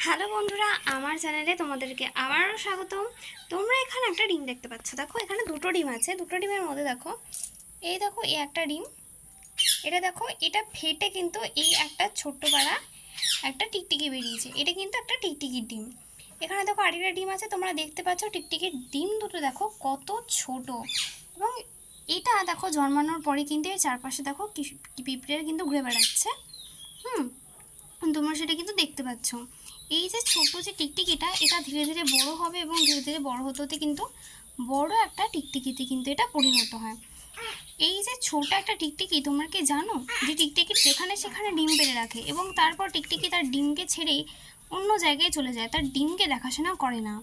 Hello বন্ধুরা, আমার চ্যানেলে তোমাদেরকে আবারও স্বাগতম। তোমরা এখানে একটা ডিম দেখতে পাচ্ছ। দেখো এখানে দুটো ডিম আছে। দুটো ডিমের মধ্যে দেখো, এই দেখো এই একটা ডিম, এটা দেখো, এটা ফেটে কিন্তু এই একটা ছোট্ট পাড়া একটা টিকটিকি বেরিয়েছে। এটা কিন্তু একটা টিকটিকির ডিম। এখানে দেখো আরেকটা ডিম আছে, তোমরা দেখতে পাচ্ছ। টিকটিকির ডিম দুটো দেখো কত ছোট, এবং এটা দেখো জন্মানোর পরে কিন্তু এর চারপাশে দেখো পিঁপড়ের কিন্তু ঘুরে বেড়াচ্ছে। তোমরা সেটা কিন্তু দেখতে পাচ্ছ। এই যে ছোট যে টিকটিকিটা, এটা ধীরে ধীরে বড় হবে এবং ধীরে ধীরে বড় হতে হতে কিন্তু বড় একটা টিকটিকিতে কিন্তু এটা পরিণত হয়। এই যে ছোট একটা টিকটিকি, তোমরা কি জানো যে টিকটিকি যেখানে সেখানে ডিম পেড়ে রাখে এবং তারপর টিকটিকি তার ডিমকে ছেড়েই অন্য জায়গায় চলে যায়, তার ডিমকে দেখাশোনা করে না।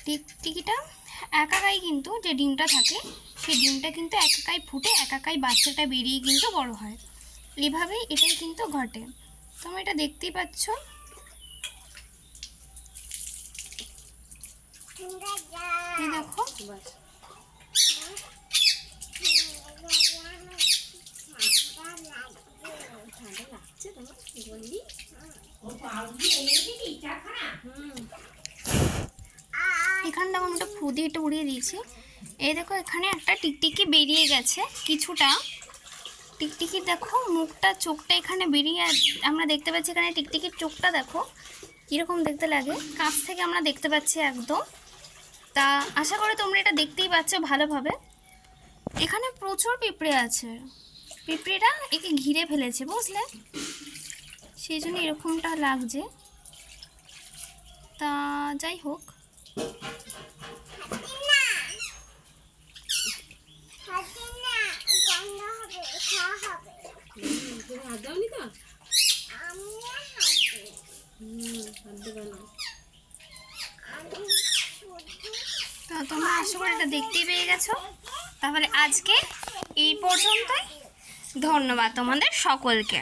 টিকটিকিটা একাকাই কিন্তু যে ডিমটা থাকে, সেই ডিমটা কিন্তু একাকাই ফুটে একাকাই বাচ্চাটা বেরিয়ে কিন্তু বড় হয়। এভাবেই এটাই কিন্তু ঘটে। তোমরা এটা দেখতেই পাচ্ছ। এই দেখো, এখানে দেখো আমি একটা ফু দিয়ে এটা উড়িয়ে দিয়েছি। এই দেখো এখানে একটা টিকটিকি বেরিয়ে গেছে কিছুটা। টিকটিকির দেখো মুখটা, চোখটা এখানে বেরিয়ে আমরা দেখতে পাচ্ছি। এখানে টিকটিকির চোখটা দেখো কীরকম দেখতে লাগে, কাছ থেকে আমরা দেখতে পাচ্ছি একদম। তা আশা করি তোমরা এটা দেখতেই পাচ্ছ ভালোভাবে। এখানে প্রচুর পিঁপড়ে আছে, পিঁপড়েরা একে ঘিরে ফেলেছে, বুঝলে, সেই জন্য এরকমটা লাগছে। তা যাই হোক, তো তোমরা আশা করি এটা দেখতেই পেয়ে গেছো। তাহলে আজকে এই পর্যন্তই। ধন্যবাদ তোমাদের সকলকে।